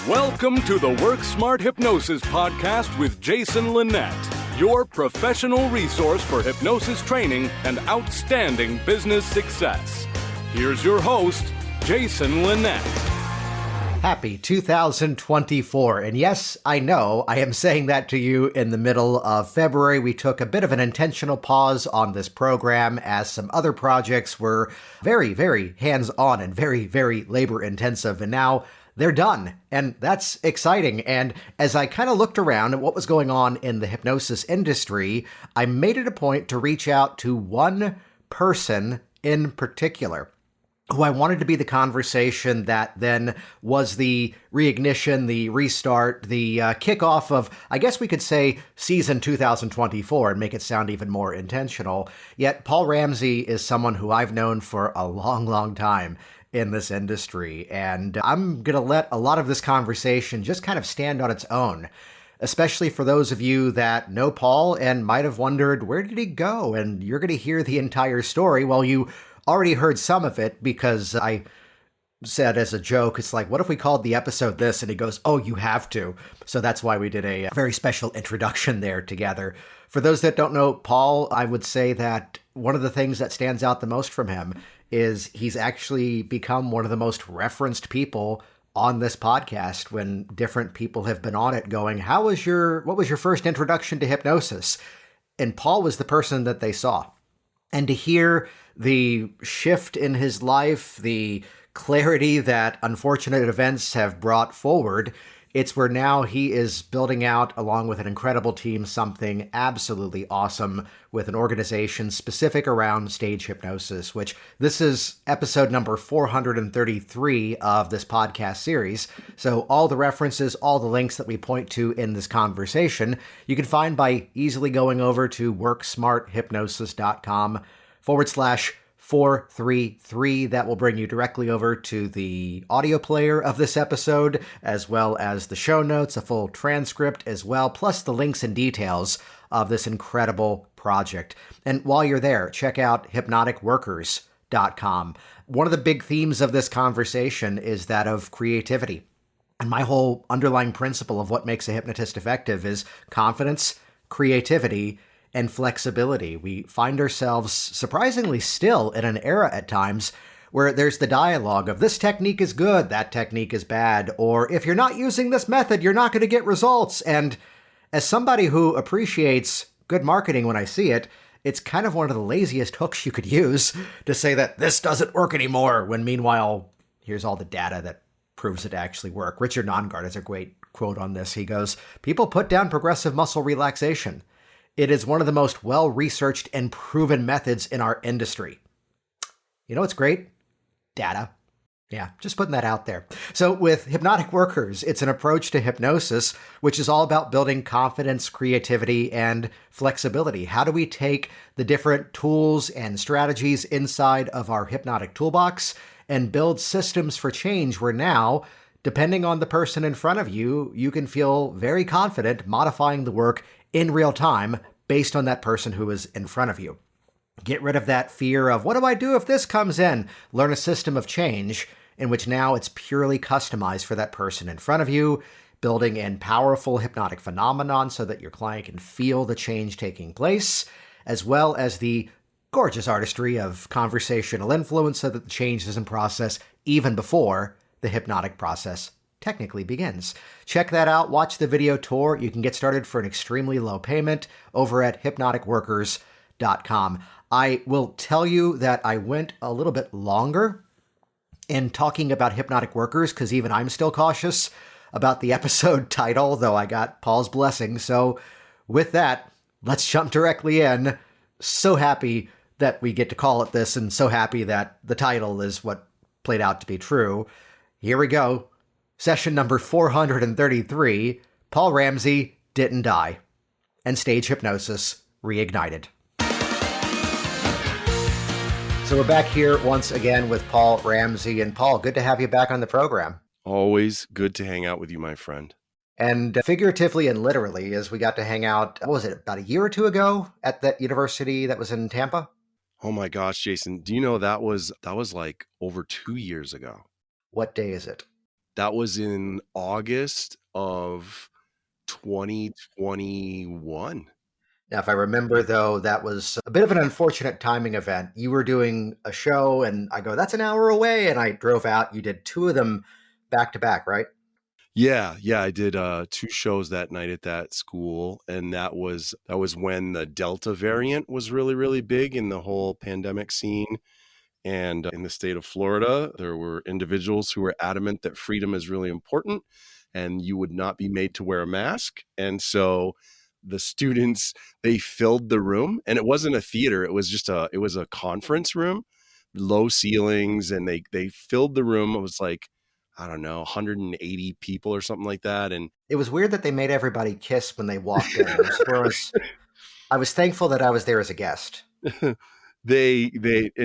Welcome to the Work Smart Hypnosis podcast with Jason Linett, your professional resource for hypnosis training and outstanding business success. Here's your host, Jason Linett. Happy 2024. And yes, I know I am saying that to you in the middle of February. We took a bit of an intentional pause on this program as some other projects were very, very hands-on and very, very labor-intensive. And now they're done. And that's exciting. And as I kind of looked around at what was going on in the hypnosis industry, I made it a point to reach out to one person in particular, who I wanted to be the conversation that then was the reignition, the restart, the kickoff of, I guess we could say, season 2024 and make it sound even more intentional. Yet Paul Ramsay is someone who I've known for a long, long time in this industry. And I'm going to let a lot of this conversation just kind of stand on its own, especially for those of you that know Paul and might have wondered, where did he go? And you're going to hear the entire story. Well, you already heard some of it because I said as a joke, it's like, what if we called the episode this? And he goes, oh, you have to. So that's why we did a very special introduction there together. For those that don't know Paul, I would say that one of the things that stands out the most from him is he's actually become one of the most referenced people on this podcast when different people have been on it going, what was your first introduction to hypnosis? And Paul was the person that they saw. And to hear the shift in his life, the clarity that unfortunate events have brought forward, it's where now he is building out, along with an incredible team, something absolutely awesome with an organization specific around stage hypnosis, which this is episode number 433 of this podcast series. So all the references, all the links that we point to in this conversation, you can find by easily going over to worksmarthypnosis.com/433. That will bring you directly over to the audio player of this episode, as well as the show notes, a full transcript as well, plus the links and details of this incredible project. And while you're there, check out hypnoticworkers.com. One of the big themes of this conversation is that of creativity. And my whole underlying principle of what makes a hypnotist effective is confidence, creativity, and flexibility. We find ourselves surprisingly still in an era at times where there's the dialogue of this technique is good, that technique is bad, or if you're not using this method, you're not going to get results. And as somebody who appreciates good marketing when I see it, it's kind of one of the laziest hooks you could use to say that this doesn't work anymore, when meanwhile, here's all the data that proves it to actually work. Richard Nongard has a great quote on this. He goes, "People put down progressive muscle relaxation. It is one of the most well-researched and proven methods in our industry." You know what's great? Data. Yeah, just putting that out there. So with Hypnotic Workers, it's an approach to hypnosis, which is all about building confidence, creativity, and flexibility. How do we take the different tools and strategies inside of our hypnotic toolbox and build systems for change where now, depending on the person in front of you, you can feel very confident modifying the work in real time based on that person who is in front of you. Get rid of that fear of, what do I do if this comes in? Learn a system of change in which now it's purely customized for that person in front of you, building in powerful hypnotic phenomenon so that your client can feel the change taking place, as well as the gorgeous artistry of conversational influence so that the change is in process even before the hypnotic process technically begins. Check that out. Watch the video tour. You can get started for an extremely low payment over at hypnoticworkers.com. I will tell you that I went a little bit longer in talking about Hypnotic Workers because even I'm still cautious about the episode title, though I got Paul's blessing. So with that, let's jump directly in. So happy that we get to call it this and so happy that the title is what played out to be true. Here we go. Session number 433, Paul Ramsay didn't die, and stage hypnosis reignited. So we're back here once again with Paul Ramsay. And Paul, good to have you back on the program. Always good to hang out with you, my friend. And figuratively and literally, as we got to hang out, what was it, about a year or two ago at that university that was in Tampa? Oh my gosh, Jason, do you know that was like over 2 years ago? What day is it? That was in August of 2021. Now, if I remember, though, that was a bit of an unfortunate timing event. You were doing a show, and I go, that's an hour away. And I drove out. You did two of them back to back, right? Yeah, I did 2 shows that night at that school, and that was when the Delta variant was really, really big in the whole pandemic scene. And in the state of Florida, there were individuals who were adamant that freedom is really important and you would not be made to wear a mask. And so the students, they filled the room, and it wasn't a theater, it was a conference room, low ceilings, and they filled the room. It was like, I don't know, 180 people or something like that. And It was weird that they made everybody kiss when they walked in. I was thankful that I was there as a guest. and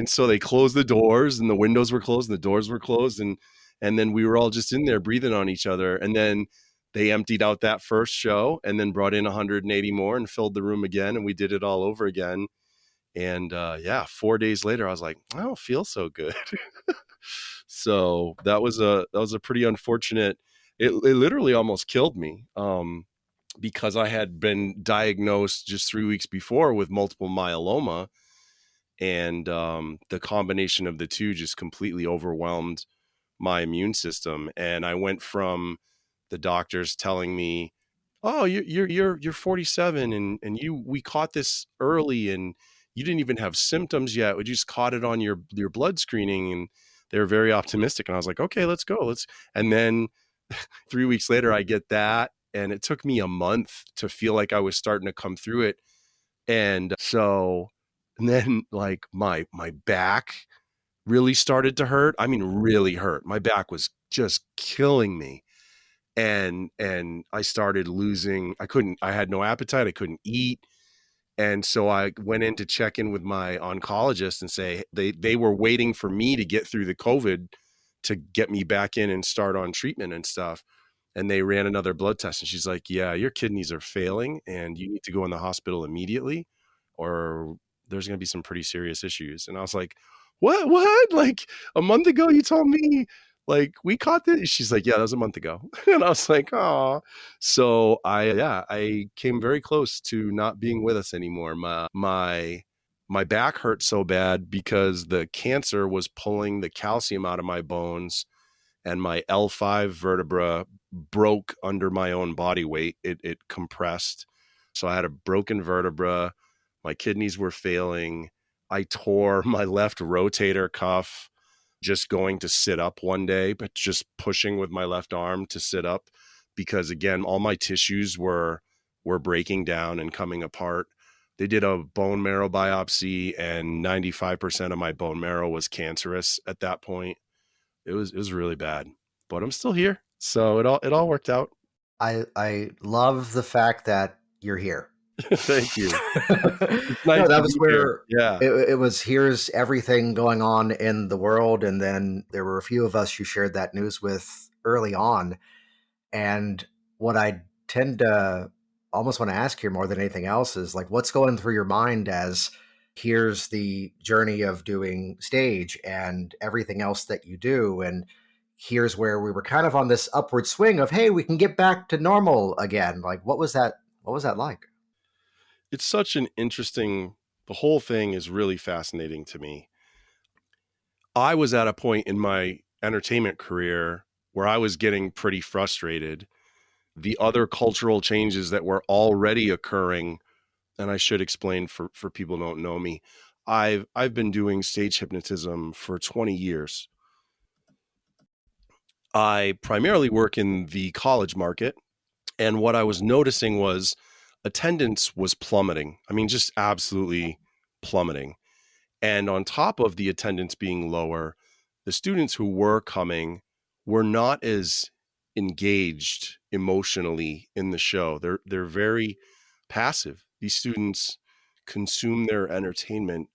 so they closed the doors, and the windows were closed and the doors were closed, and then we were all just in there breathing on each other. And then they emptied out that first show and then brought in 180 more and filled the room again, and we did it all over again. And yeah, 4 days later I was like, I don't feel so good. So that was a pretty unfortunate. It literally almost killed me, because I had been diagnosed just 3 weeks before with multiple myeloma, and the combination of the two just completely overwhelmed my immune system. And I went from the doctors telling me, "Oh, you're 47, and we caught this early, and you didn't even have symptoms yet. We just caught it on your blood screening." And they were very optimistic, and I was like, "Okay, let's go, let's." And then 3 weeks later, I get that, and it took me a month to feel like I was starting to come through it. And then like my back really started to hurt. I mean, really hurt. My back was just killing me. And I started losing, I had no appetite, I couldn't eat. And so I went in to check in with my oncologist and say they were waiting for me to get through the COVID to get me back in and start on treatment and stuff. And they ran another blood test, and she's like, "Yeah, your kidneys are failing and you need to go in the hospital immediately, or there's going to be some pretty serious issues." And I was like, what? Like, a month ago you told me, like, we caught this. She's like, "Yeah, that was a month ago." And I was like, "Oh." So I came very close to not being with us anymore. My back hurt so bad because the cancer was pulling the calcium out of my bones, and my L5 vertebra broke under my own body weight. It compressed. So I had a broken vertebra. My kidneys were failing. I tore my left rotator cuff just going to sit up one day, but just pushing with my left arm to sit up, because again, all my tissues were breaking down and coming apart. They did a bone marrow biopsy, and 95% of my bone marrow was cancerous at that point. It was really bad, but I'm still here. So it all worked out. I love the fact that you're here. Thank you. It's nice No, that to was be here. where Yeah. it was. Here's everything going on in the world, and then there were a few of us you shared that news with early on. And what I tend to almost want to ask here more than anything else is like, what's going through your mind as here's the journey of doing stage and everything else that you do, and here's where we were kind of on this upward swing of, hey, we can get back to normal again. Like, what was that? What was that like? It's such an interesting, the whole thing is really fascinating to me. I was at a point in my entertainment career where I was getting pretty frustrated. The other cultural changes that were already occurring, and I should explain for people who don't know me, I've been doing stage hypnotism for 20 years. I primarily work in the college market, and what I was noticing was attendance was plummeting. I mean, just absolutely plummeting. And on top of the attendance being lower, the students who were coming were not as engaged emotionally in the show. They're very passive. These students consume their entertainment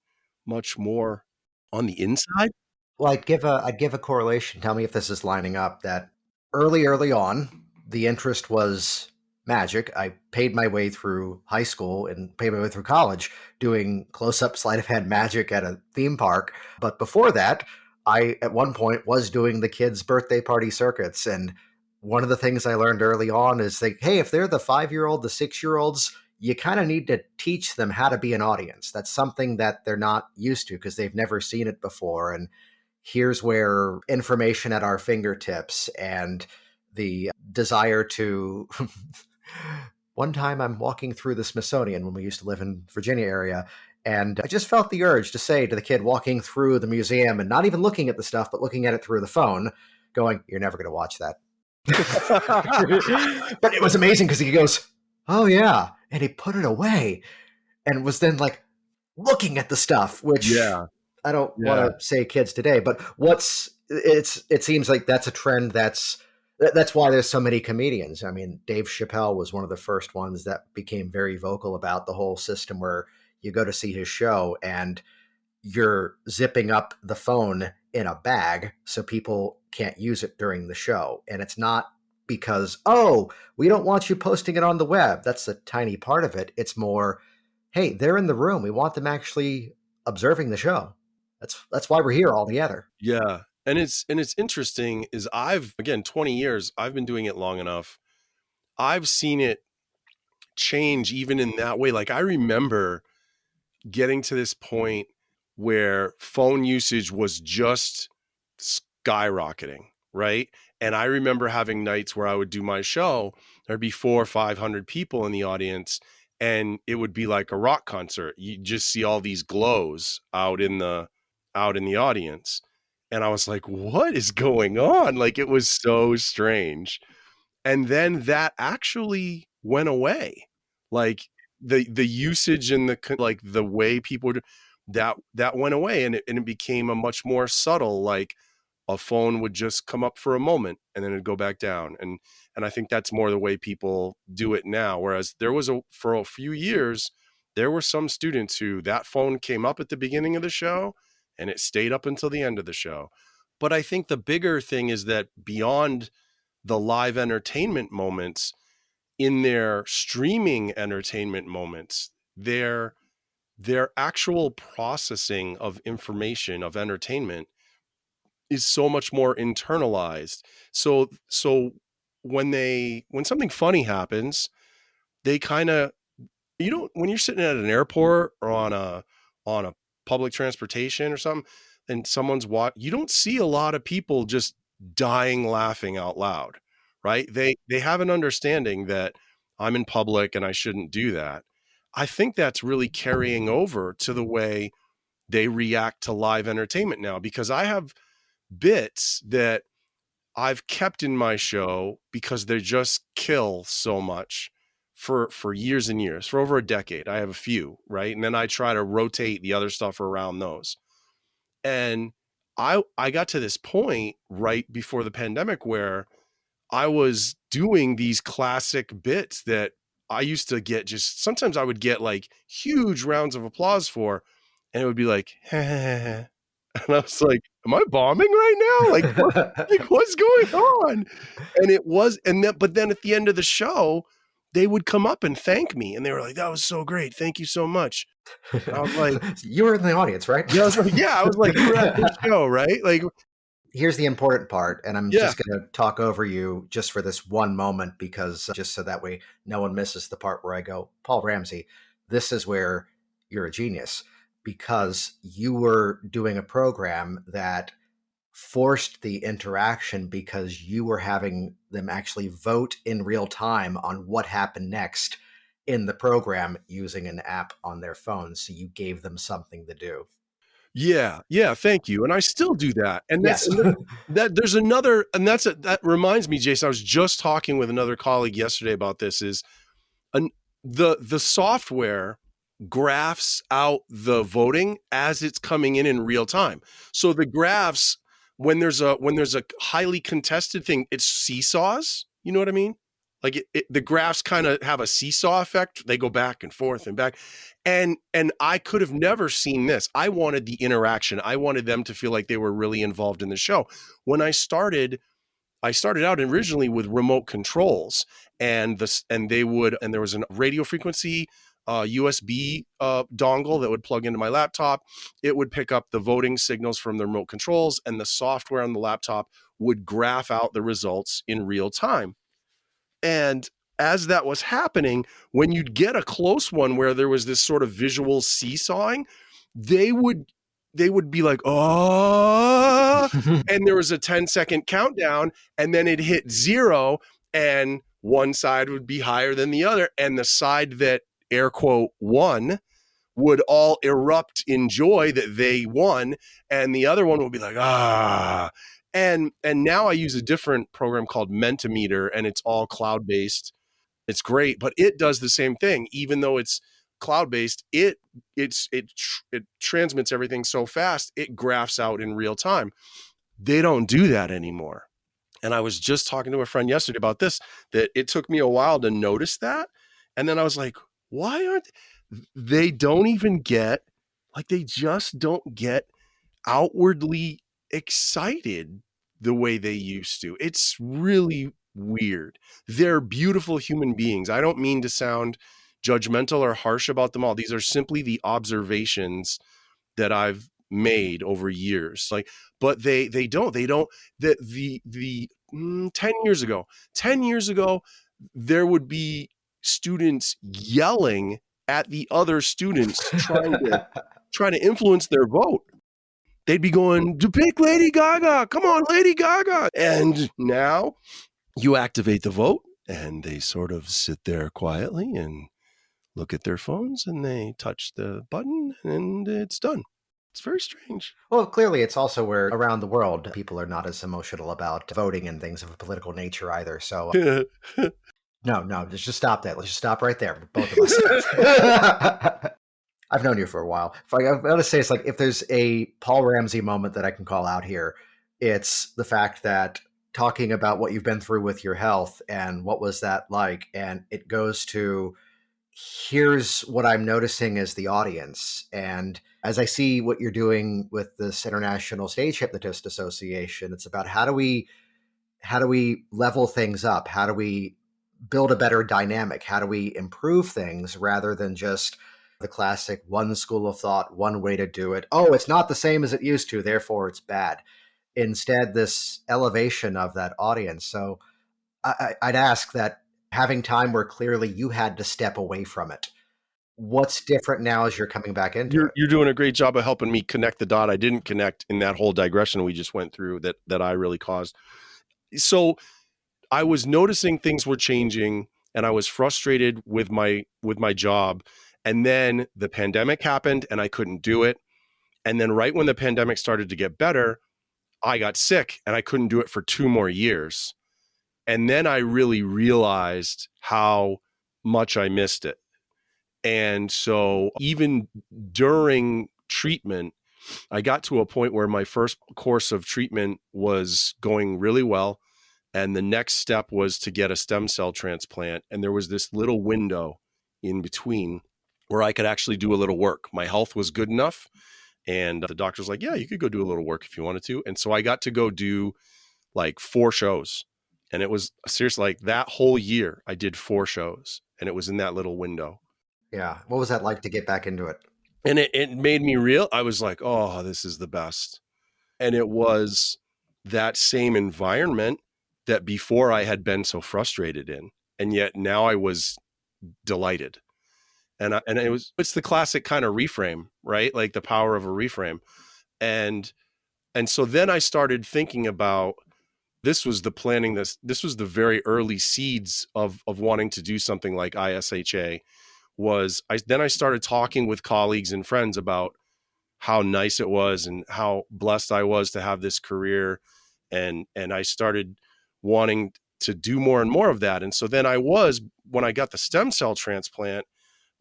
much more on the inside. Well, I'd give a correlation. Tell me if this is lining up. That early on, the interest was magic. I paid my way through high school and paid my way through college doing close-up sleight of hand magic at a theme park. But before that, I, at one point, was doing the kids' birthday party circuits. And one of the things I learned early on is like, hey, if they're the 5-year-old, the 6-year-olds, you kind of need to teach them how to be an audience. That's something that they're not used to because they've never seen it before. And here's where information at our fingertips and the desire to. One time I'm walking through the Smithsonian when we used to live in Virginia area, and I just felt the urge to say to the kid walking through the museum and not even looking at the stuff, but looking at it through the phone, going, "You're never going to watch that." But it was amazing because he goes, "Oh, yeah." And he put it away and was then like looking at the stuff, which Yeah. I don't Yeah. want to say kids today, but it seems like that's a trend that's why there's so many comedians. I mean, Dave Chappelle was one of the first ones that became very vocal about the whole system where you go to see his show and you're zipping up the phone in a bag so people can't use it during the show. And it's not because, oh, we don't want you posting it on the web. That's a tiny part of it. It's more, hey, they're in the room. We want them actually observing the show. That's why we're here all together. Yeah. And it's interesting is again, 20 years, I've been doing it long enough. I've seen it change even in that way. Like I remember getting to this point where phone usage was just skyrocketing, right? And I remember having nights where I would do my show, there'd be 400 or 500 people in the audience, and it would be like a rock concert. You just see all these glows out in the audience. And I was like, what is going on? Like it was so strange. And then that actually went away. Like the usage and like the way people that went away, and it became a much more subtle, like a phone would just come up for a moment and then it'd go back down. And I think that's more the way people do it now. Whereas for a few years, there were some students who that phone came up at the beginning of the show and it stayed up until the end of the show. But I think the bigger thing is that beyond the live entertainment moments, in their streaming entertainment moments, their actual processing of information, of entertainment, is so much more internalized. So when something funny happens, they kind of, when you're sitting at an airport or on a public transportation or something, and you don't see a lot of people just dying laughing out loud, right? They have an understanding that I'm in public and I shouldn't do that. I think that's really carrying over to the way they react to live entertainment now, because I have bits that I've kept in my show because they just kill so much for years and years, for over a decade. I have a few, right? And then I try to rotate the other stuff around those. And I got to this point right before the pandemic where I was doing these classic bits that I used to get, just sometimes I would get like huge rounds of applause for, and it would be like, and I was like, am I bombing right now? Like, what's going on? And it was, but then at the end of the show, they would come up and thank me, and they were like, that was so great. Thank you so much. I was like, you were in the audience, right? yeah, I was like, you were at the show, right? Like, here's the important part, and I'm yeah. just going to talk over you just for this one moment, because just so that way no one misses the part where I go, Paul Ramsay, this is where you're a genius, because you were doing a program that forced the interaction because you were having them actually vote in real time on what happened next in the program using an app on their phone. So you gave them something to do. Yeah. Thank you. And I still do that. And yes, that there's another, and that reminds me, Jason, I was just talking with another colleague yesterday about this, is the software graphs out the voting as it's coming in real time. So the graphs, when there's a highly contested thing, it seesaws. You know what I mean? Like the graphs kind of have a seesaw effect. They go back and forth and back. And I could have never seen this. I wanted the interaction. I wanted them to feel like they were really involved in the show. When I started out originally with remote controls, and there was a radio frequency USB dongle that would plug into my laptop. It would pick up the voting signals from the remote controls, and the software on the laptop would graph out the results in real time. And as that was happening, when you'd get a close one where there was this sort of visual seesawing, they would be like, oh, and there was a 10-second countdown, and then it hit 0, and one side would be higher than the other, and the side that air quote won would all erupt in joy that they won, and the other one would be like, ah. And now I use a different program called Mentimeter, and it's all cloud-based. It's great, but it does the same thing. Even though it's cloud-based, it transmits everything so fast, it graphs out in real time. They don't do that anymore. And I was just talking to a friend yesterday about this, that it took me a while to notice that. And then I was like, why aren't they don't even get, like, they just don't get outwardly excited the way they used to. It's really weird. They're beautiful human beings. I don't mean to sound judgmental or harsh about them all. These are simply the observations that I've made over years. Like, but they don't the 10 years ago, there would be students yelling at the other students trying to influence their vote. They'd be going, to pick Lady Gaga. Come on, Lady Gaga. And now you activate the vote, and they sort of sit there quietly and look at their phones, and they touch the button, and it's done. It's very strange. Well, clearly it's also where around the world people are not as emotional about voting and things of a political nature either. So no, let's just stop that. Let's just stop right there, both of us. I've known you for a while. I'm going to say, it's like, if there's a Paul Ramsay moment that I can call out here, it's the fact that talking about what you've been through with your health and what was that like, and it goes to, here's what I'm noticing as the audience. And as I see what you're doing with this International Stage Hypnotist Association, it's about how do we level things up? How do we build a better dynamic? How do we improve things rather than just the classic one school of thought, one way to do it? Oh, it's not the same as it used to, therefore it's bad. Instead, this elevation of that audience. So I'd ask that, having time where clearly you had to step away from it, what's different now as you're coming back into it? You're doing a great job of helping me connect the dot I didn't connect in that whole digression we just went through that I really caused. So I was noticing things were changing, and I was frustrated with my job. And then the pandemic happened, and I couldn't do it. And then right when the pandemic started to get better, I got sick, and I couldn't do it for 2 more years. And then I really realized how much I missed it. And so even during treatment, I got to a point where my first course of treatment was going really well. And the next step was to get a stem cell transplant. And there was this little window in between where I could actually do a little work. My health was good enough. And the doctor's like, yeah, you could go do a little work if you wanted to. And so I got to go do like 4 shows. And it was seriously, like, that whole year I did 4 shows, and it was in that little window. Yeah. What was that like to get back into it? And it made me real. I was like, oh, this is the best. And it was that same environment that before I had been so frustrated in. And yet now I was delighted. And it's the classic kind of reframe, right? Like the power of a reframe. And so then I started thinking about, this was the planning, this was the very early seeds of wanting to do something like ISHA. Then I started talking with colleagues and friends about how nice it was and how blessed I was to have this career. And I started wanting to do more and more of that. And so then when I got the stem cell transplant,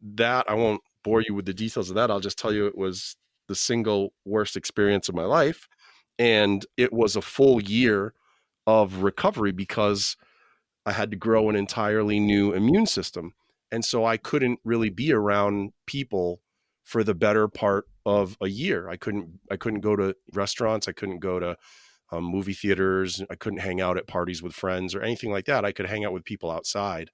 that, I won't bore you with the details of that. I'll just tell you it was the single worst experience of my life. And it was a full year of recovery because I had to grow an entirely new immune system. And so I couldn't really be around people for the better part of a year. I couldn't go to restaurants. I couldn't go to movie theaters. I couldn't hang out at parties with friends or anything like that. I could hang out with people outside.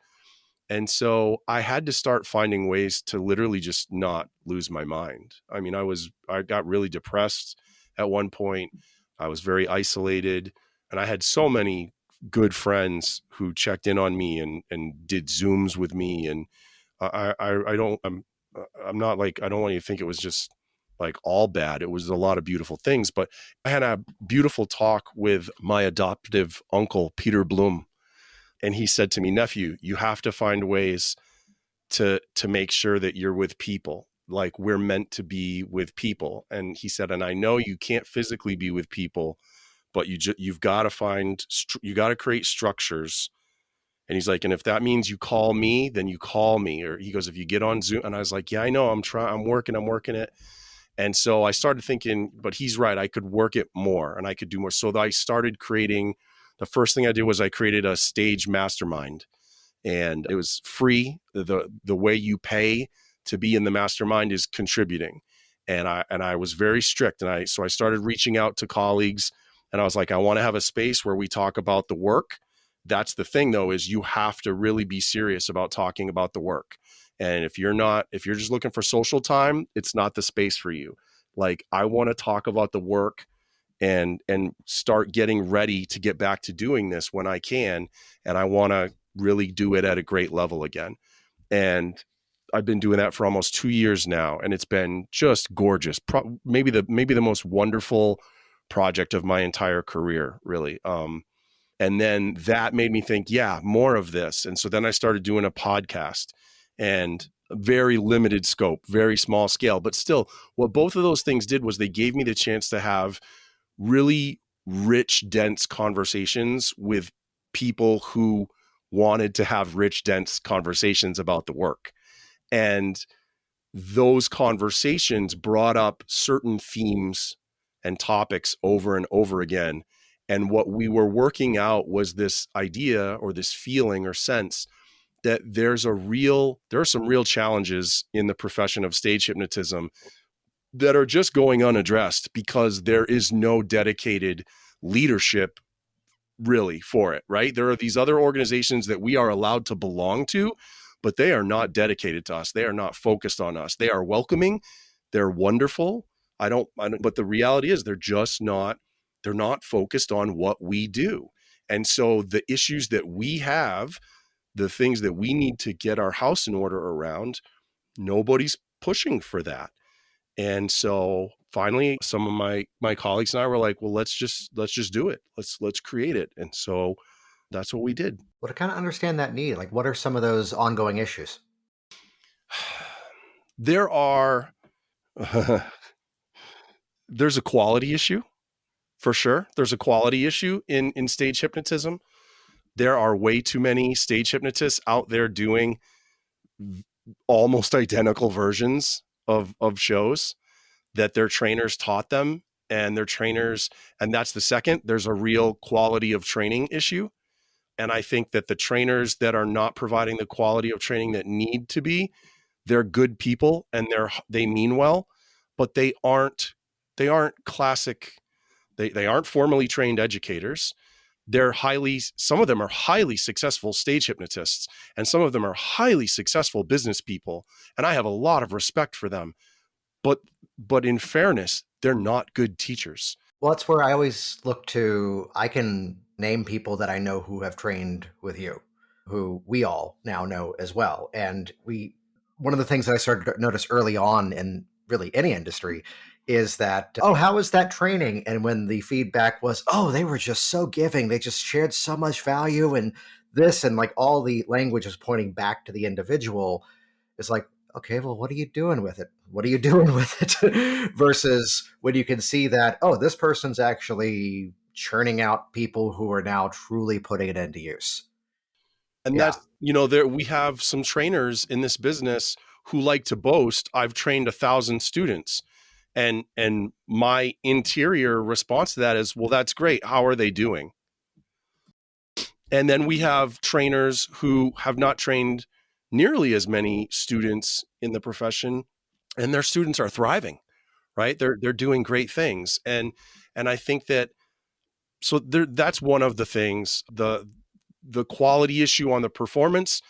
And so I had to start finding ways to literally just not lose my mind. I mean, I got really depressed at one point. I was very isolated, and I had so many good friends who checked in on me and did Zooms with me. And I'm not like, I don't want you to think it was just like all bad. It was a lot of beautiful things, but I had a beautiful talk with my adoptive uncle, Peter Bloom. And he said to me, nephew, you have to find ways to make sure that you're with people. Like, we're meant to be with people. And he said, and I know you can't physically be with people, but you've got to you got to create structures. And he's like, and if that means you call me, then you call me. Or he goes, if you get on Zoom. And I was like, yeah, I know, I'm working it. And so I started thinking, but he's right, I could work it more and I could do more. So I started creating, the first thing I did was I created a stage mastermind, and it was free. The way you pay to be in the mastermind is contributing. And I was very strict. And so I started reaching out to colleagues, and I was like, I want to have a space where we talk about the work. That's the thing though, is you have to really be serious about talking about the work. And if you're just looking for social time, it's not the space for you. Like, I want to talk about the work and start getting ready to get back to doing this when I can. And I want to really do it at a great level again. And I've been doing that for almost 2 years now, and it's been just gorgeous. Maybe the most wonderful project of my entire career, really. And then that made me think, yeah, more of this. And so then I started doing a podcast, and very limited scope, very small scale, but still, what both of those things did was they gave me the chance to have really rich, dense conversations with people who wanted to have rich, dense conversations about the work. And those conversations brought up certain themes and topics over and over again. And what we were working out was this idea or this feeling or sense that there are some real challenges in the profession of stage hypnotism that are just going unaddressed because there is no dedicated leadership really for it, right? There are these other organizations that we are allowed to belong to, but they are not dedicated to us. They are not focused on us. They are welcoming. They're wonderful. But the reality is they're not focused on what we do. And so the issues that we have, the things that we need to get our house in order around, nobody's pushing for that. And so finally, some of my colleagues and I were like, well, let's just do it. Let's create it. And so that's what we did. Well, to kind of understand that need, like, what are some of those ongoing issues? There are, there's a quality issue for sure. There's a quality issue in stage hypnotism. There are way too many stage hypnotists out there doing almost identical versions of shows that their trainers taught them, and that's the second. There's a real quality of training issue. And I think that the trainers that are not providing the quality of training that need to be, they're good people and they mean well, but they aren't classic. They aren't formally trained educators. Some of them are highly successful stage hypnotists, and some of them are highly successful business people. And I have a lot of respect for them. But in fairness, they're not good teachers. Well, that's where I always look to. I can name people that I know who have trained with you, who we all now know as well. And one of the things that I started to notice early on in really any industry is that, oh, how was that training? And when the feedback was, oh, they were just so giving, they just shared so much value and this, and like all the language was pointing back to the individual. It's like, okay, well, what are you doing with it? What are you doing with it? Versus when you can see that, oh, this person's actually churning out people who are now truly putting it into use. And Yeah. that's, we have some trainers in this business who like to boast, I've trained 1,000 students. And my interior response to that is, well, that's great. How are they doing? And then we have trainers who have not trained nearly as many students in the profession, and their students are thriving, right? They're doing great things. And I think that's one of the things, the quality issue on the performance.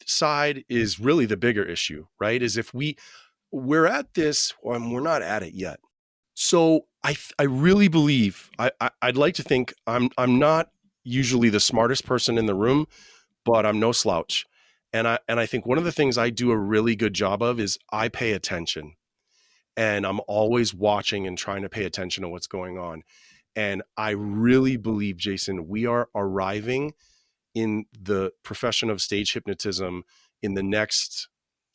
side is really the bigger issue, right? Is if we're at this, or we're not at it yet. So I really believe, I'd like to think I'm not usually the smartest person in the room, but I'm no slouch. And I think one of the things I do a really good job of is I pay attention, and I'm always watching and trying to pay attention to what's going on. And I really believe, Jason, we are arriving in the profession of stage hypnotism in the next,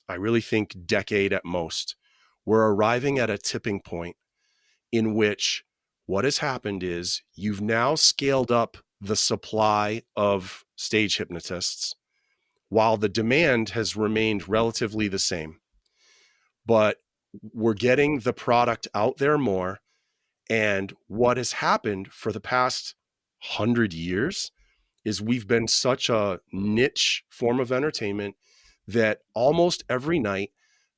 I really think, decade at most. We're arriving at a tipping point in which what has happened is you've now scaled up the supply of stage hypnotists while the demand has remained relatively the same. But we're getting the product out there more. And what has happened for the past 100 years is we've been such a niche form of entertainment that almost every night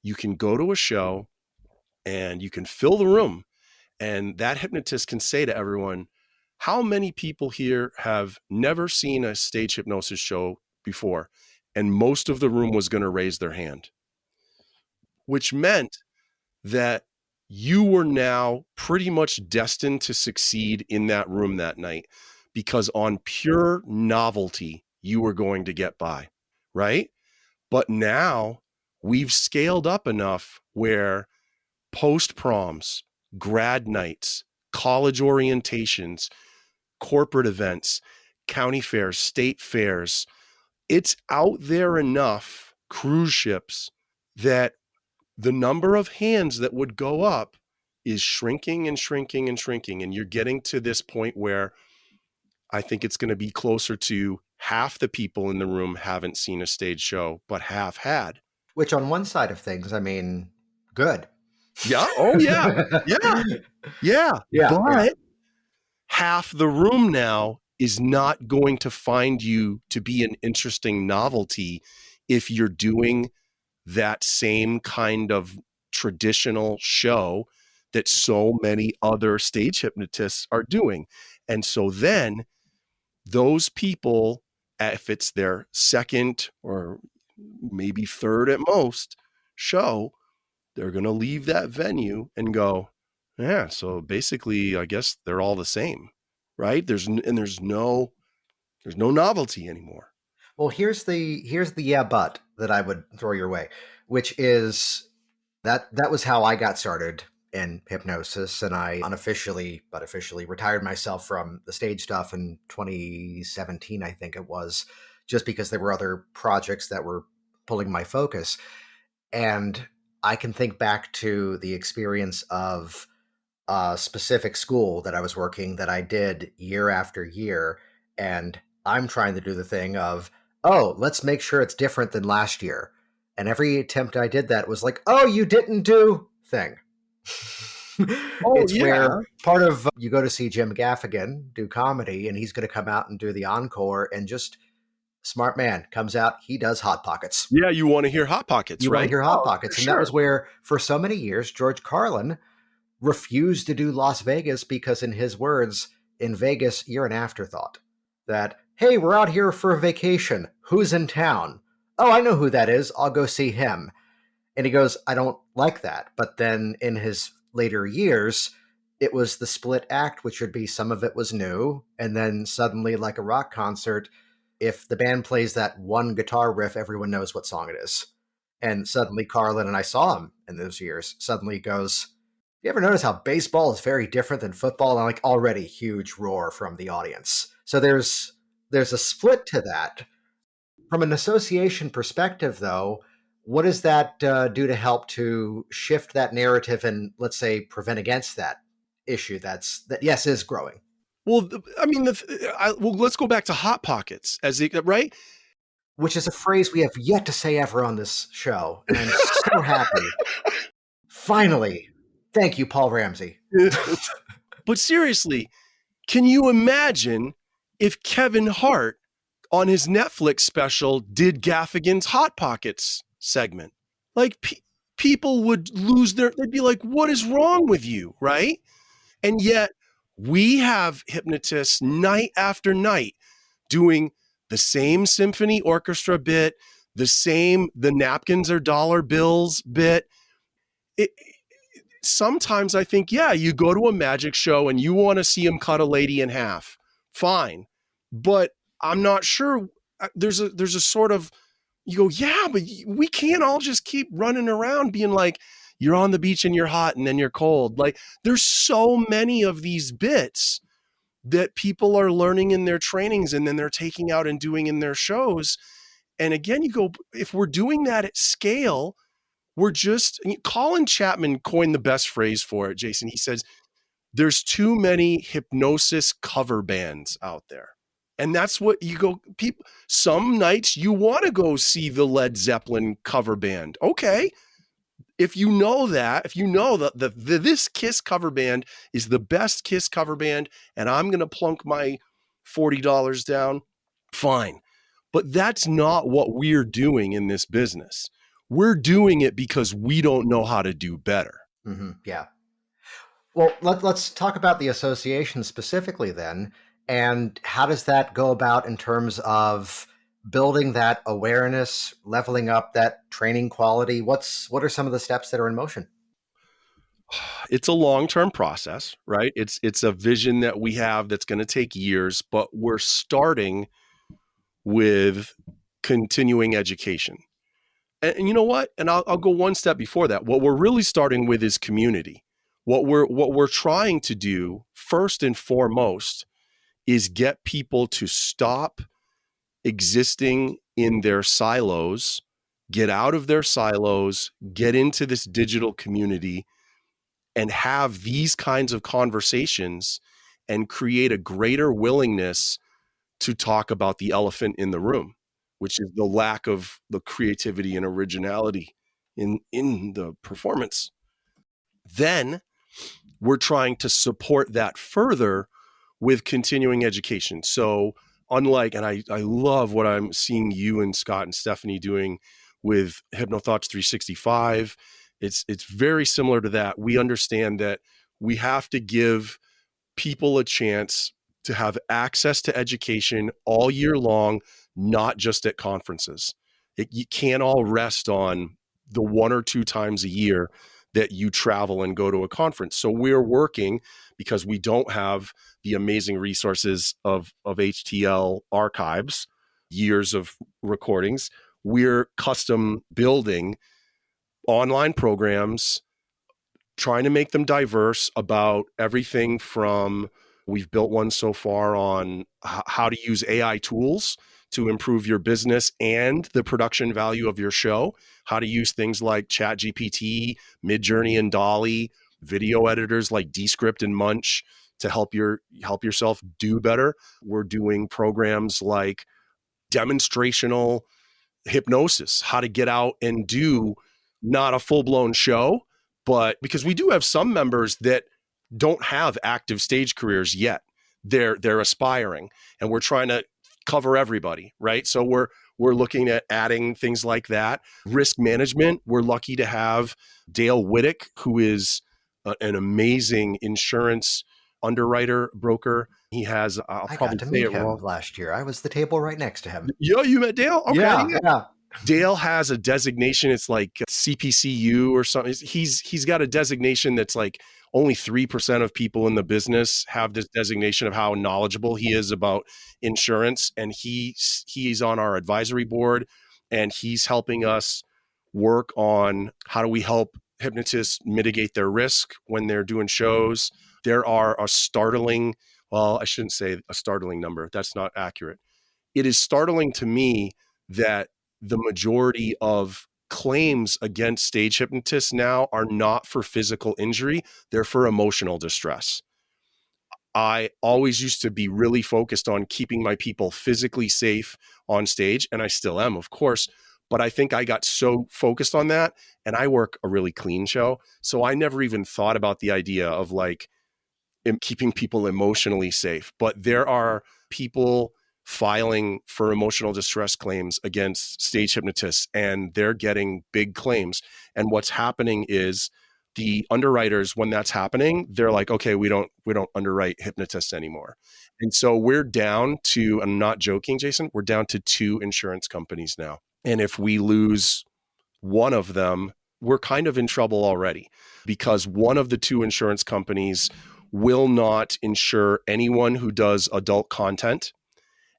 you can go to a show and you can fill the room, and that hypnotist can say to everyone, how many people here have never seen a stage hypnosis show before? And most of the room was going to raise their hand, which meant that you were now pretty much destined to succeed in that room that night, because on pure novelty, you were going to get by, right? But now we've scaled up enough where post proms, grad nights, college orientations, corporate events, county fairs, state fairs, it's out there enough, cruise ships, that the number of hands that would go up is shrinking and shrinking and shrinking. And you're getting to this point where I think it's going to be closer to half the people in the room haven't seen a stage show, but half had. Which on one side of things, I mean, good. Yeah. Oh, yeah. Yeah. Yeah. But half the room now is not going to find you to be an interesting novelty if you're doing that same kind of traditional show that so many other stage hypnotists are doing. And so then those people, if it's their second or maybe third at most show, they're going to leave that venue and go, yeah, so basically, I guess they're all the same, right? There's no novelty anymore. Well, here's the but that I would throw your way, which is that was how I got started in hypnosis, and I unofficially but officially retired myself from the stage stuff in 2017, I think it was, just because there were other projects that were pulling my focus. And I can think back to the experience of a specific school that I was working that I did year after year, and I'm trying to do the thing of, oh, let's make sure it's different than last year. And every attempt I did that was like, oh, you didn't do thing. It's where part of you go to see Jim Gaffigan do comedy, and he's going to come out and do the encore, and just smart man comes out, he does Hot Pockets. Yeah, you want to hear Hot Pockets, you right? Want to hear Hot Pockets. And that was where, for so many years, George Carlin refused to do Las Vegas because, in his words, in Vegas, you're an afterthought. That, hey, we're out here for a vacation. Who's in town? Oh, I know who that is. I'll go see him. And he goes, I don't like that. But then in his later years, it was the split act, which would be some of it was new. And then suddenly, like a rock concert, if the band plays that one guitar riff, everyone knows what song it is. And suddenly Carlin, and I saw him in those years, suddenly goes, you ever notice how baseball is very different than football? And like already huge roar from the audience. So there's a split to that. From an association perspective, though, what does that do to help to shift that narrative and, let's say, prevent against that issue that yes, is growing? Well, I mean, let's go back to Hot Pockets, right? Which is a phrase we have yet to say ever on this show. And I'm so happy. Finally. Thank you, Paul Ramsay. But seriously, can you imagine if Kevin Hart on his Netflix special did Gaffigan's Hot Pockets segment? Like people would lose they'd be like, what is wrong with you, right? And yet we have hypnotists night after night doing the same symphony orchestra bit, The napkins are dollar bills bit. It, sometimes I think, yeah, you go to a magic show and you want to see him cut a lady in half. Fine. But I'm not sure. There's a sort of, you go, yeah, but we can't all just keep running around being like, you're on the beach and you're hot and then you're cold. Like, there's so many of these bits that people are learning in their trainings and then they're taking out and doing in their shows. And again, you go, if we're doing that at scale, Colin Chapman coined the best phrase for it, Jason. He says, there's too many hypnosis cover bands out there. And that's what you go, people, some nights you want to go see the Led Zeppelin cover band. Okay. If you know that this Kiss cover band is the best Kiss cover band, and I'm going to plunk my $40 down, fine. But that's not what we're doing in this business. We're doing it because we don't know how to do better. Mm-hmm. Yeah. Well, let's talk about the association specifically then. And how does that go about in terms of building that awareness, leveling up that training quality? What are some of the steps that are in motion? It's a long-term process, right? It's a vision that we have that's going to take years, but we're starting with continuing education. And you know what? And I'll go one step before that. What we're really starting with is community. What we're trying to do first and foremost is get people to stop existing in their silos, get out of their silos, get into this digital community, and have these kinds of conversations and create a greater willingness to talk about the elephant in the room, which is the lack of the creativity and originality in the performance. Then we're trying to support that further with continuing education. So unlike, and I love what I'm seeing you and Scott and Stephanie doing with HypnoThoughts 365. It's very similar to that. We understand that we have to give people a chance to have access to education all year long, not just at conferences. You can't all rest on the one or two times a year that you travel and go to a conference. So we're working, because we don't have the amazing resources of HTL archives, years of recordings. We're custom building online programs, trying to make them diverse about everything from, we've built one so far on how to use AI tools to improve your business and the production value of your show, how to use things like ChatGPT, Midjourney and Dolly, video editors like Descript and Munch to help yourself do better. We're doing programs like demonstrational hypnosis, how to get out and do not a full-blown show, but because we do have some members that don't have active stage careers yet. They're aspiring, and we're trying to cover everybody, right? So we're looking at adding things like that. Risk management, we're lucky to have Dale Whittick, who is an amazing insurance underwriter broker. He has, I got to meet him last year. I was the table right next to him. Yeah, you met Dale? Okay. Yeah. Dale has a designation. It's like CPCU or something. He's got a designation that's like only 3% of people in the business have this designation of how knowledgeable he is about insurance. And he's on our advisory board, and he's helping us work on how do we help hypnotists mitigate their risk when they're doing shows. There are a startling, well, I shouldn't say a startling number. That's not accurate. It is startling to me that the majority of claims against stage hypnotists now are not for physical injury. They're for emotional distress. I always used to be really focused on keeping my people physically safe on stage, and I still am, of course. But I think I got so focused on that, and I work a really clean show. So I never even thought about the idea of like keeping people emotionally safe. But there are people filing for emotional distress claims against stage hypnotists, and they're getting big claims. And what's happening is the underwriters, when that's happening, they're like, okay, we don't underwrite hypnotists anymore. And so we're down to, I'm not joking, Jason, we're down to 2 insurance companies now. And if we lose one of them, we're kind of in trouble already, because one of the two insurance companies will not insure anyone who does adult content,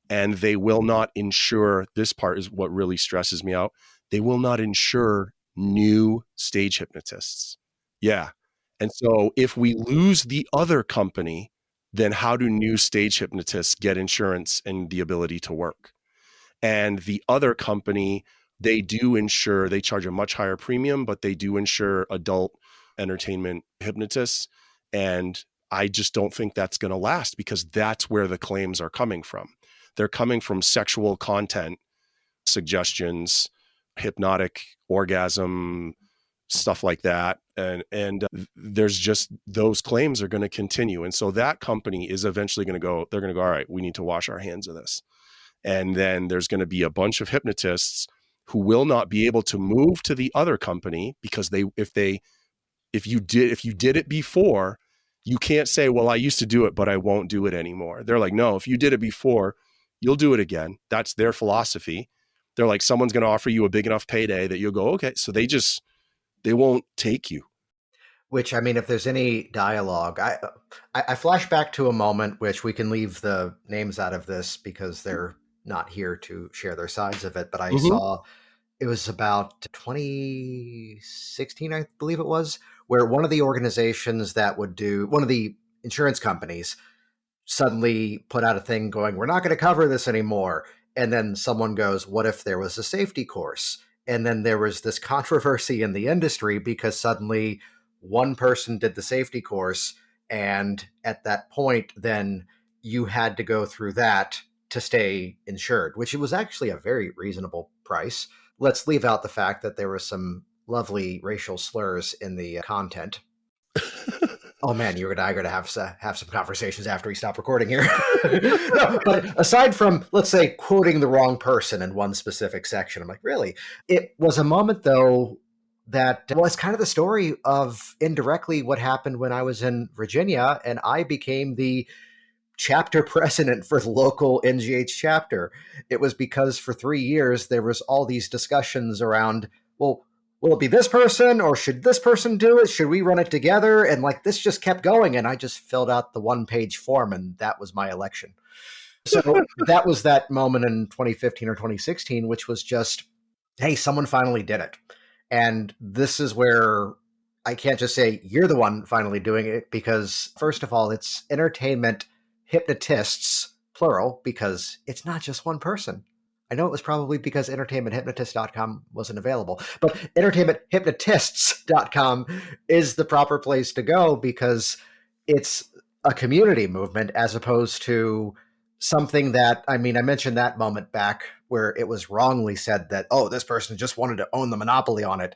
and they will not insure, this part is what really stresses me out, they will not insure new stage hypnotists. Yeah. And so if we lose the other company, then how do new stage hypnotists get insurance and the ability to work? And the other company, they do insure, they charge a much higher premium, but they do insure adult entertainment hypnotists. And I just don't think that's going to last, because that's where the claims are coming from. They're coming from sexual content, suggestions, hypnotic orgasm, stuff like that. And there's just, those claims are going to continue. And so that company is eventually going to go, they're going to go, all right, we need to wash our hands of this. And then there's going to be a bunch of hypnotists who will not be able to move to the other company, because if you did it before, you can't say, well, I used to do it, but I won't do it anymore. They're like, no, if you did it before, you'll do it again. That's their philosophy. They're like, someone's going to offer you a big enough payday that you'll go, okay. So they won't take you. Which, I mean, if there's any dialogue, I flash back to a moment, which we can leave the names out of this because they're not here to share their sides of it. But I saw, it was about 2016, I believe it was, where one of the organizations that would do, one of the insurance companies suddenly put out a thing going, we're not going to cover this anymore. And then someone goes, what if there was a safety course? And then there was this controversy in the industry because suddenly one person did the safety course. And at that point, then you had to go through that to stay insured, which it was actually a very reasonable price. Let's leave out the fact that there were some lovely racial slurs in the content. Oh man, you and I are going to have some conversations after we stop recording here. No, but aside from, let's say, quoting the wrong person in one specific section, I'm like, really? It was a moment, though, that was kind of the story of indirectly what happened when I was in Virginia, and I became the chapter president for the local NGH chapter. It was because for 3 years, there was all these discussions around, well, will it be this person or should this person do it? Should we run it together? And like this just kept going. And I just filled out the 1-page form and that was my election. So that was that moment in 2015 or 2016, which was just, hey, someone finally did it. And this is where I can't just say you're the one finally doing it, because first of all, it's entertainment hypnotists, plural, because it's not just one person. I know it was probably because entertainmenthypnotist.com wasn't available, but entertainmenthypnotists.com is the proper place to go because it's a community movement as opposed to something that, I mean, I mentioned that moment back where it was wrongly said that, oh, this person just wanted to own the monopoly on it.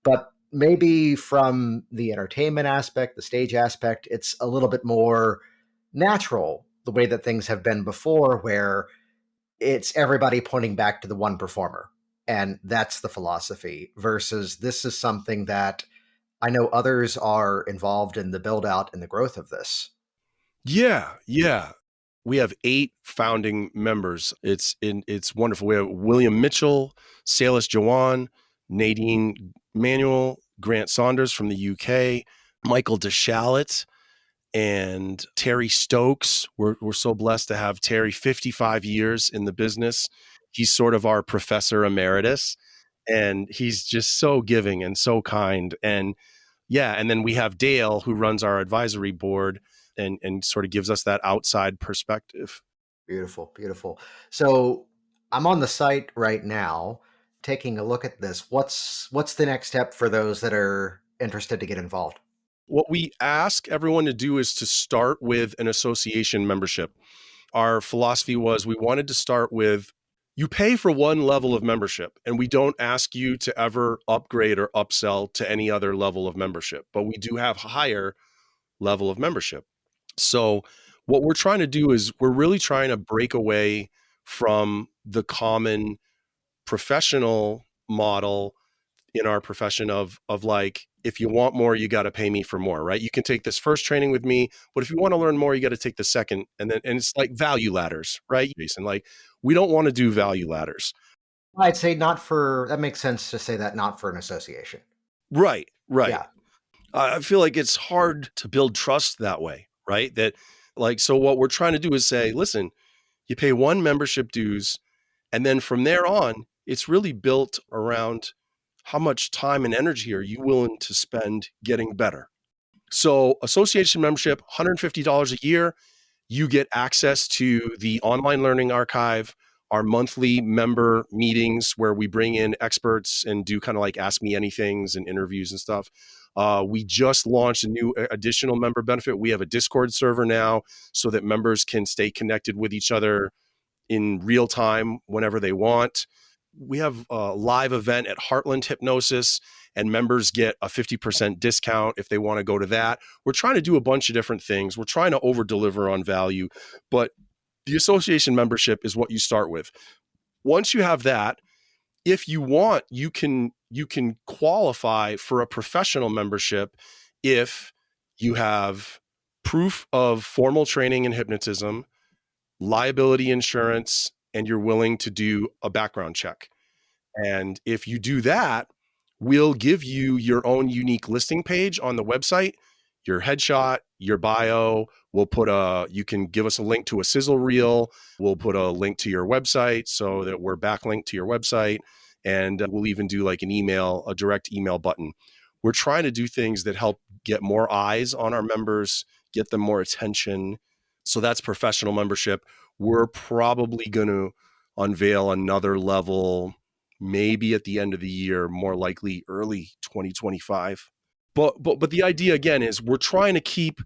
But maybe from the entertainment aspect, the stage aspect, it's a little bit more natural the way that things have been before, where it's everybody pointing back to the one performer. And that's the philosophy versus this is something that I know others are involved in the build out and the growth of this. Yeah. We have 8 founding members. It's wonderful. We have William Mitchell, Salis Jawan, Nadine Manuel, Grant Saunders from the UK, Michael DeShalit, and Terry Stokes. We're so blessed to have Terry, 55 years in the business. He's sort of our professor emeritus, and he's just so giving and so kind. And yeah, and then we have Dale, who runs our advisory board and sort of gives us that outside perspective. Beautiful, beautiful. So I'm on the site right now taking a look at this. What's the next step for those that are interested to get involved? What we ask everyone to do is to start with an association membership. Our philosophy was we wanted to start with, you pay for one level of membership, and we don't ask you to ever upgrade or upsell to any other level of membership, but we do have a higher level of membership. So what we're trying to do is we're really trying to break away from the common professional model in our profession of like, if you want more, you got to pay me for more, right? You can take this first training with me, but if you want to learn more, you got to take the second. And it's like value ladders, right, Jason? Like, we don't want to do value ladders. I'd say not for, that makes sense to say that, not for an association. Right. Yeah. I feel like it's hard to build trust that way, right? That like, so what we're trying to do is say, listen, you pay one membership dues, and then from there on, it's really built around how much time and energy are you willing to spend getting better. So association membership, $150 a year, you get access to the online learning archive, our monthly member meetings where we bring in experts and do kind of like ask me anythings and interviews and stuff. We just launched a new additional member benefit. We have a Discord server now so that members can stay connected with each other in real time whenever they want. We have a live event at Heartland Hypnosis, and members get a 50% discount if they want to go to that. We're trying to do a bunch of different things. We're trying to over deliver on value, but the association membership is what you start with. Once you have that, if you want, you can qualify for a professional membership if you have proof of formal training in hypnotism, liability insurance, and you're willing to do a background check. And if you do that, we'll give you your own unique listing page on the website, your headshot, your bio. You can give us a link to a sizzle reel. We'll put a link to your website so that we're backlinked to your website. And we'll even do like a direct email button. We're trying to do things that help get more eyes on our members, get them more attention. So that's professional membership. We're probably going to unveil another level maybe at the end of the year, more likely early 2025. But the idea again is we're trying to keep,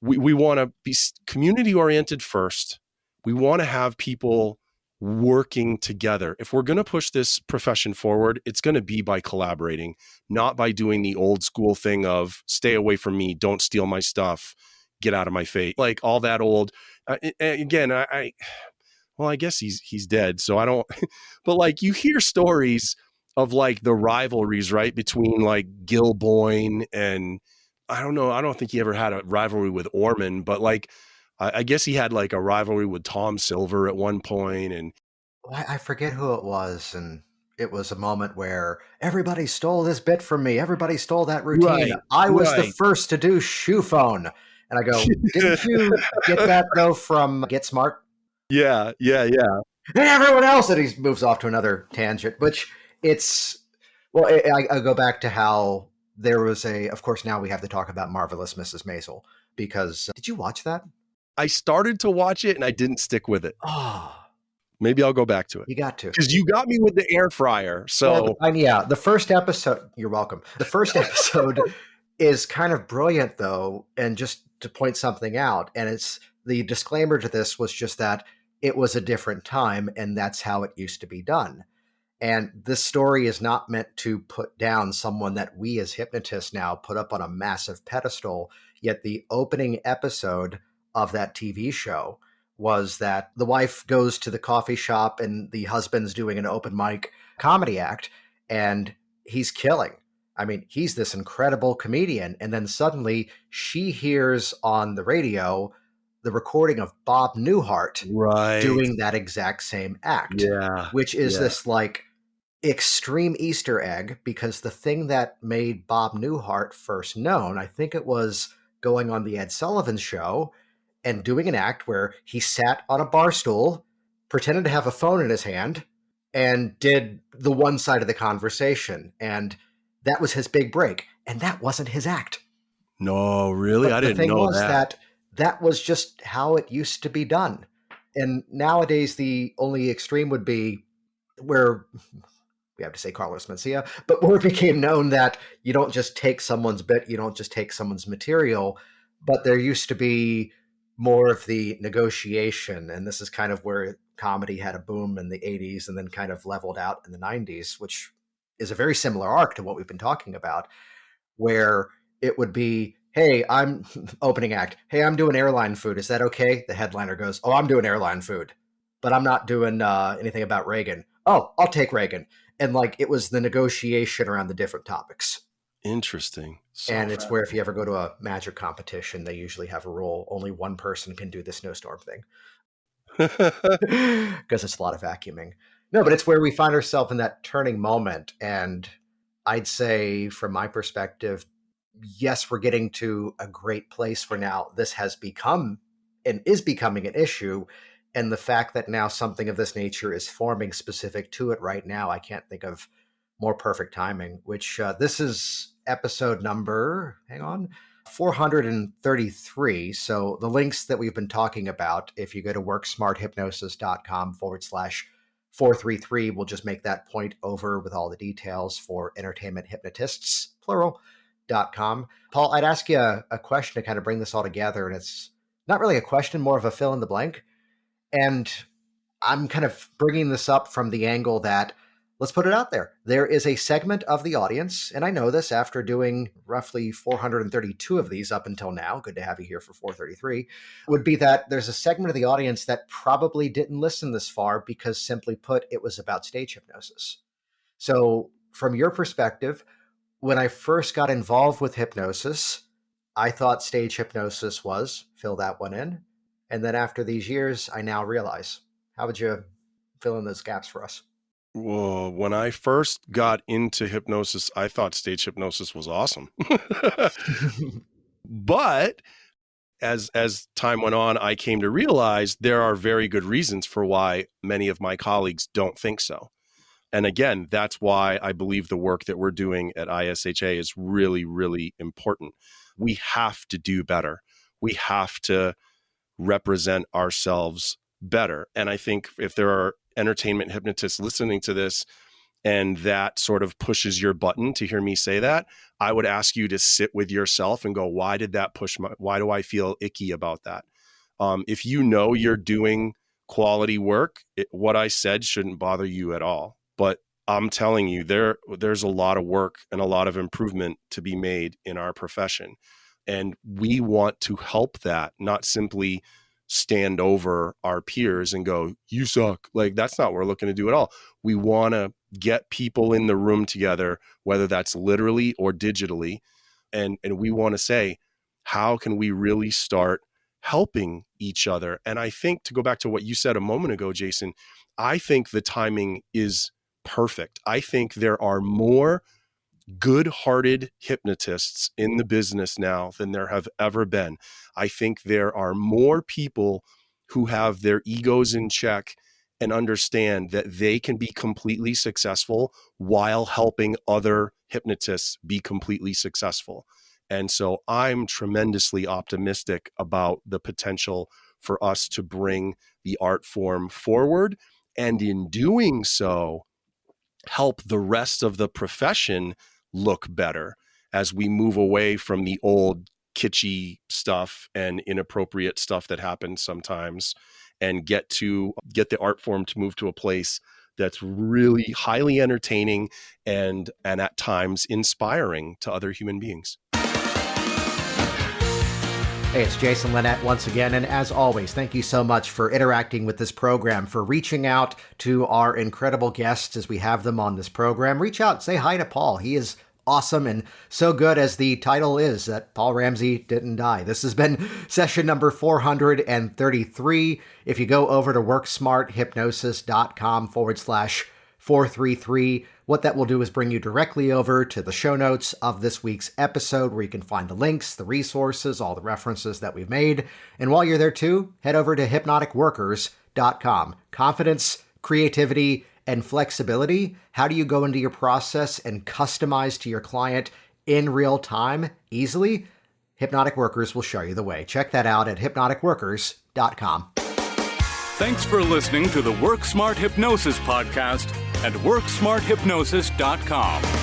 we want to be community oriented first. We want to have people working together. If we're going to push this profession forward, it's going to be by collaborating, not by doing the old school thing of stay away from me, don't steal my stuff, get out of my face. Like all that old, again, well, I guess he's dead, so I don't, but like you hear stories of like the rivalries, right? Between like Gil Boyne and I don't know. I don't think he ever had a rivalry with Orman, but like, I guess he had like a rivalry with Tom Silver at one point. And I forget who it was, and it was a moment where everybody stole this bit from me. Everybody stole that routine. I was the right. first to do shoe phone. And I go, didn't you get that though from Get Smart? Yeah. And everyone else, and he moves off to another tangent, which it's, well, I go back to how there was of course, now we have to talk about Marvelous Mrs. Maisel, because did you watch that? I started to watch it and I didn't stick with it. Oh, Maybe I'll go back to it. you got to. Because you got me with the air fryer. So yeah, the first episode, you're welcome. The first episode is kind of brilliant though, and just to point something out, and it's the disclaimer to this was just that it was a different time and that's how it used to be done. And this story is not meant to put down someone that we as hypnotists now put up on a massive pedestal. Yet the opening episode of that TV show was that the wife goes to the coffee shop and the husband's doing an open mic comedy act and he's killing. I mean, he's this incredible comedian. And then suddenly she hears on the radio the recording of Bob Newhart doing that exact same act, which is this like extreme Easter egg, because the thing that made Bob Newhart first known, I think it was going on the Ed Sullivan Show and doing an act where he sat on a bar stool, pretended to have a phone in his hand, and did the one side of the conversation. And that was his big break. And that wasn't his act. No, really? But I didn't know that. The thing was that was just how it used to be done. And nowadays, the only extreme would be where we have to say Carlos Mencia, but where it became known that you don't just take someone's bit, you don't just take someone's material, but there used to be more of the negotiation. And this is kind of where comedy had a boom in the 80s and then kind of leveled out in the 90s, which is a very similar arc to what we've been talking about, where it would be, hey, I'm opening act. Hey, I'm doing airline food. Is that okay? The headliner goes, oh, I'm doing airline food, but I'm not doing anything about Reagan. Oh, I'll take Reagan. And like, it was the negotiation around the different topics. Interesting. And it's where if you ever go to a magic competition, they usually have a rule. Only one person can do the snowstorm thing. Because it's a lot of vacuuming. No, but it's where we find ourselves in that turning moment. And I'd say, from my perspective, yes, we're getting to a great place where now this has become and is becoming an issue. And the fact that now something of this nature is forming specific to it right now, I can't think of more perfect timing, which this is episode number, hang on, 433. So the links that we've been talking about, if you go to worksmarthypnosis.com/433, we'll just make that point over with all the details for entertainment hypnotists, plural.com. Paul, I'd ask you a question to kind of bring this all together. And it's not really a question, more of a fill in the blank. And I'm kind of bringing this up from the angle that, let's put it out there. There is a segment of the audience, and I know this after doing roughly 432 of these up until now, good to have you here for 433, would be that there's a segment of the audience that probably didn't listen this far because, simply put, it was about stage hypnosis. So from your perspective, when I first got involved with hypnosis, I thought stage hypnosis was, fill that one in. And then after these years, I now realize. How would you fill in those gaps for us? Well, when I first got into hypnosis, I thought stage hypnosis was awesome. But as time went on, I came to realize there are very good reasons for why many of my colleagues don't think so. And again, that's why I believe the work that we're doing at ISHA is really, really important. We have to do better. We have to represent ourselves better. And I think if there are entertainment hypnotists listening to this and that sort of pushes your button to hear me say that, I would ask you to sit with yourself and go, why did that why do I feel icky about that? If you know you're doing quality work, what I said shouldn't bother you at all. But I'm telling you, there's a lot of work and a lot of improvement to be made in our profession. And we want to help that, not simply stand over our peers and go, you suck. Like, that's not what we're looking to do at all. We want to get people in the room together, whether that's literally or digitally. And we want to say, how can we really start helping each other? And I think, to go back to what you said a moment ago, Jason, I think the timing is perfect. I think there are more good-hearted hypnotists in the business now than there have ever been. I think there are more people who have their egos in check and understand that they can be completely successful while helping other hypnotists be completely successful. And so I'm tremendously optimistic about the potential for us to bring the art form forward, and in doing so, help the rest of the profession look better as we move away from the old kitschy stuff and inappropriate stuff that happens sometimes, and get the art form to move to a place that's really highly entertaining and at times inspiring to other human beings. Hey, it's Jason Linett once again, and as always, thank you so much for interacting with this program, for reaching out to our incredible guests as we have them on this program. Reach out, say hi to Paul. He is awesome and so good, as the title is, that Paul Ramsay didn't die. This has been session number 433. If you go over to worksmarthypnosis.com/433, what that will do is bring you directly over to the show notes of this week's episode, where you can find the links, the resources, all the references that we've made. And while you're there too, head over to hypnoticworkers.com. Confidence, creativity, and flexibility. How do you go into your process and customize to your client in real time easily? Hypnotic Workers will show you the way. Check that out at hypnoticworkers.com. Thanks for listening to the Work Smart Hypnosis podcast at worksmarthypnosis.com.